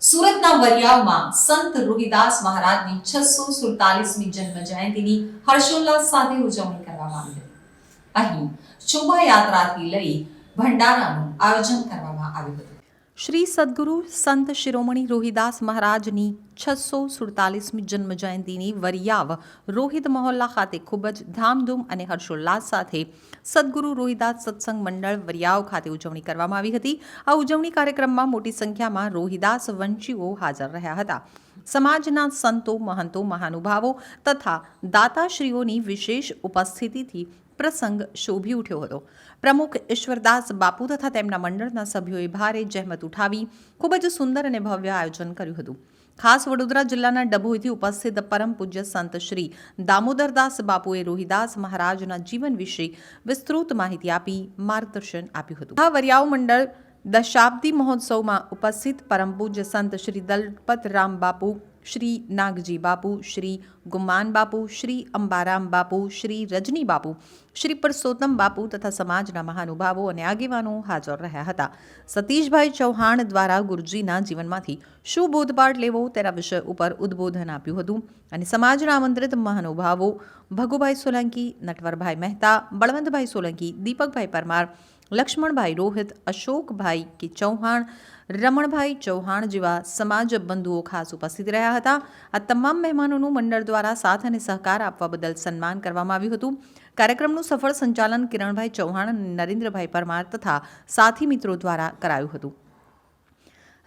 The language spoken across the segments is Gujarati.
સુરતના વરિયાવમાં સંત રોહિદાસ મહારાજની 647મી જન્મ જયંતિની હર્ષોલ્લાસ સાથે ઉજવણી કરવામાં આવી હતી। અહીં શોભાયાત્રાથી લઈ ભંડારાનું આયોજન કરવામાં આવ્યું હતું। શ્રી સદગુરુ સંત શિરોમણી રોહિદાસ મહારાજની 647મી જન્મ જયંતિની વરિયાવ રોહિત મહોલ્લા ખાતે ખૂબ જ ધામધૂમ અને હર્ષોલ્લાસ સાથે સદગુરુ રોહિદાસ સત્સંગ મંડળ વરિયાવ ખાતે ઉજવણી કરવામાં આવી હતી। આ ઉજવણી કાર્યક્રમમાં મોટી સંખ્યામાં રોહિદાસ વંશીઓ હાજર રહ્યા હતા। સમાજના સંતો, મહંતો, મહાનુભાવો તથા દાતાશ્રીઓની વિશેષ ઉપસ્થિતિથી પ્રસંગ શોભી ઉઠ્યો હતો। પ્રમુખ ઈશ્વરદાસ બાપુ તથા તેમના મંડળના સભ્યોએ ભારે જહેમત ઉઠાવી ખૂબ જ સુંદર અને ભવ્ય આયોજન કર્યું હતું। ખાસ વડોદરા જિલ્લાના ડભોઈથી ઉપસ્થિત પરમ પૂજ્ય સંત શ્રી દામોદરદાસ બાપુએ રોહિદાસ મહારાજના જીવન વિશે વિસ્તૃત માહિતી આપી માર્ગદર્શન આપ્યું હતું। આ વરિયાવ મંડળ દશાબ્દી મહોત્સવમાં ઉપસ્થિત પરમ પૂજ્ય સંત શ્રી દલપતરામ બાપુ, શ્રી નાગજી બાપુ, શ્રી ગુમાન બાપુ, શ્રી અંબારામ બાપુ, શ્રી રજની બાપુ, શ્રી પરસોત્તમ બાપુ તથા સમાજના મહાનુભાવો અને આગેવાનો હાજર રહ્યા હતા। સતીશભાઈ ચૌહાણ દ્વારા ગુરુજીના જીવનમાંથી શું બોધપાઠ લેવો તેના વિષય ઉપર ઉદ્બોધન આપ્યું હતું અને સમાજના આમંત્રિત મહાનુભાવો ભગુભાઈ સોલંકી, નટવરભાઈ મહેતા, બળવંતભાઈ સોલંકી, દીપકભાઈ પરમાર, લક્ષ્મણભાઈ રોહિત, અશોકભાઈ કે ચૌહાણ, રમણભાઈ ચૌહાણ જેવા સમાજ બંધુઓ ખાસ ઉપસ્થિત રહ્યા હતા। આ તમામ મહેમાનોનું મંડળ દ્વારા સાથ અને સહકાર આપવા બદલ સન્માન કરવામાં આવ્યું હતું। કાર્યક્રમનું સફળ સંચાલન કિરણભાઈ ચૌહાણ અને નરેન્દ્રભાઈ પરમાર તથા સાથી મિત્રો દ્વારા કરાયું હતું।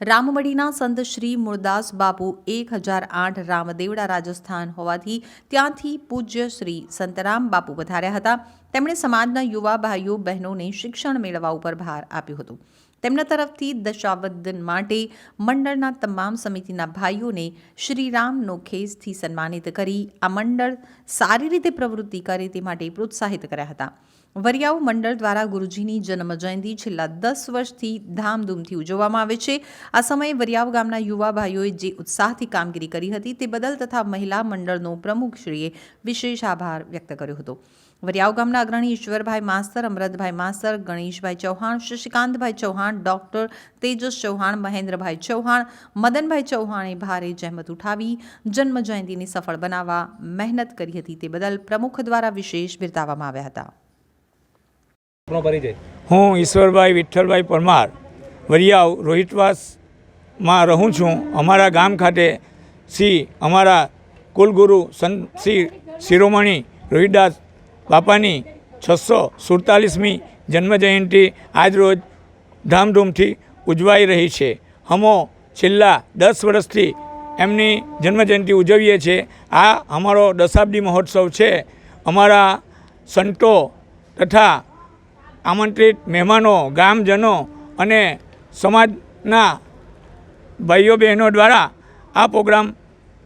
રામમડીના સંત શ્રી મૂળદાસ બાપુ 1008 રામદેવડા રાજસ્થાન હોવાથી ત્યાંથી પૂજ્ય શ્રી સંતરામ બાપુ પધાર્યા હતા। તેમણે સમાજના યુવા ભાઈઓ બહેનોને શિક્ષણ મેળવવા ઉપર ભાર આપ્યો હતો। તેમના તરફથી દશાવદન માટે મંડળના તમામ સમિતિના ભાઈઓને શ્રીરામ નોખેસથી સન્માનિત કરી આ મંડળ સારી રીતે પ્રવૃત્તિ કરે તે માટે પ્રોત્સાહિત કર્યા હતા। વરિયાવ મંડળ દ્વારા ગુરુજીની જન્મ જયંતિ છેલ્લા 10 વર્ષથી ધામધૂમથી ઉજવવામાં આવે છે। આ સમયે વરિયાવ ગામના યુવા ભાઈઓએ જે ઉત્સાહથી કામગીરી કરી હતી તે બદલ તથા મહિલા મંડળનો પ્રમુખશ્રીએ વિશેષ આભાર વ્યક્ત કર્યો હતો। વરિયાવ ગામના અગ્રણી ઈશ્વરભાઈ માસ્તર, અમરતભાઈ માસ્તર, ગણેશભાઈ ચૌહાણ, શશિકાંતભાઈ ચૌહાણ, ડોક્ટર તેજસ ચૌહાણ, મહેન્દ્રભાઈ ચૌહાણ, મદનભાઈ ચૌહાણે ભારે જહેમત ઉઠાવી જન્મ જયંતિને સફળ બનાવવા મહેનત કરી હતી તે બદલ પ્રમુખ દ્વારા વિશેષ બિરદાવવામાં આવ્યા હતા। હું ઈશ્વરભાઈ વિઠ્ઠલભાઈ પરમાર વરિયાવ રોહિતવાસમાં રહું છું। અમારા ગામ ખાતે અમારા કુલગુરુ સંત શ્રી શિરોમણી રોહિદાસ બાપાની 647મી જન્મજયંતિ આજરોજ ધામધૂમથી ઉજવાઈ રહી છે। અમે છેલ્લા 10 વર્ષથી એમની જન્મજયંતિ ઉજવીએ છીએ। આ અમારો દશાબ્દી મહોત્સવ છે। અમારા સંતો તથા આમંત્રિત મહેમાનો, ગામજનો અને સમાજના ભાઈઓ બહેનો દ્વારા આ પ્રોગ્રામ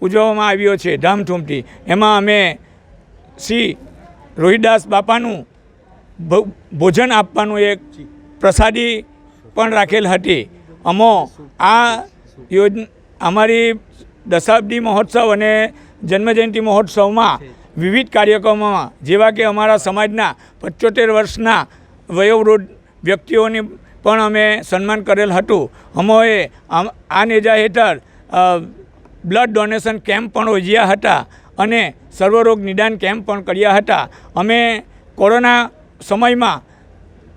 ઉજવવામાં આવ્યો છે ધામધૂમથી। એમાં અમે શ્રી રોહિદાસ બાપાનું ભોજન આપવાનું એક પ્રસાદી પણ રાખેલ હતી। અમારી દશાબ્દી મહોત્સવ અને જન્મજયંતિ મહોત્સવમાં વિવિધ કાર્યક્રમોમાં જેવા કે અમારા સમાજના 75 વર્ષના વયોવૃદ્ધ વ્યક્તિઓની પણ અમે સન્માન કરેલ હતું। અમોએ આ નેજા હેઠળ બ્લડ ડોનેશન કેમ્પ પણ યોજ્યા હતા અને સર્વરોગ નિદાન કેમ્પ પણ કર્યા હતા। અમે કોરોના સમયમાં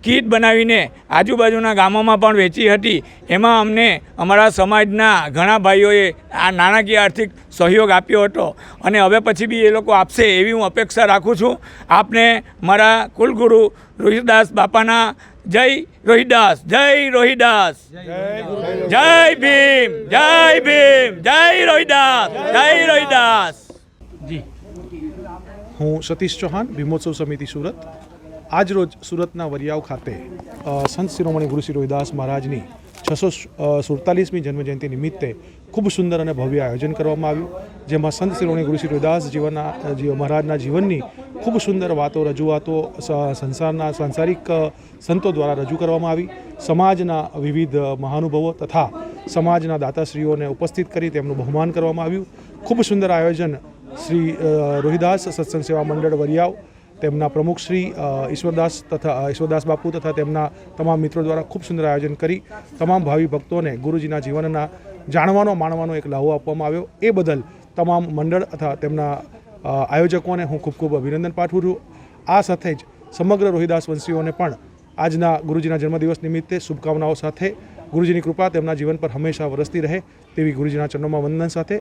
કીટ બનાવીને આજુબાજુના ગામોમાં પણ વેચી હતી। એમાં અમને અમારા સમાજના ઘણા ભાઈઓએ આ નાણાકીય આર્થિક સહયોગ આપ્યો હતો અને હવે પછી બી એ લોકો આપશે એવી હું અપેક્ષા રાખું છું। આપને મારા કુલગુરુ રોહિદાસ બાપાના જય રોહિદાસ, જય રોહિદાસ, જય ભીમ, જય ભીમ, જય રોહિદાસ, જય રોહિદાસ। જી, હું સતીશ ચૌહાણ, ભીમોત્સવ સમિતિ સુરત। આજરોજ સુરતના વરિયાવ ખાતે સંત શિરોમણી ગુરુ શ્રી રોહિદાસ મહારાજની 647મી જન્મજયંતિ નિમિત્તે ખૂબ સુંદર અને ભવ્ય આયોજન કરવામાં આવ્યું, જેમાં સંત શિરોમણી ગુરુ શ્રી રોહિદાસ મહારાજના જીવનની ખૂબ સુંદર વાતો, રજૂઆતો સાંસારિક સંતો દ્વારા રજૂ કરવામાં આવી। સમાજના વિવિધ મહાનુભાવો તથા સમાજના દાતાશ્રીઓને ઉપસ્થિત કરી તેમનું બહુમાન કરવામાં આવ્યું। ખૂબ સુંદર આયોજન શ્રી રોહિદાસ સત્સંગ સેવા મંડળ વરિયાવ તેમના પ્રમુખ શ્રી ઈશ્વરદાસ બાપુ તથા તેમના તમામ મિત્રો દ્વારા ખૂબ સુંદર આયોજન કરી તમામ ભાવિ ભક્તોને ગુરુજીના જીવનના જાણવાનો માણવાનો એક લાહો આપવામાં આવ્યો. એ બદલ તમામ મંડળ તથા તેમના આયોજકોને હું ખૂબ ખૂબ અભિનંદન પાઠવું છું. આ સાથે જ સમગ્ર રોહિદાસ વંશીઓને પણ આજના ગુરુજીના જન્મદિવસ નિમિત્તે શુભકામનાઓ સાથે ગુરુજીની કૃપા તેમના જીવન પર હંમેશા વરસતી રહે તેવી ગુરુજીના ચરણોમાં વંદન સાથે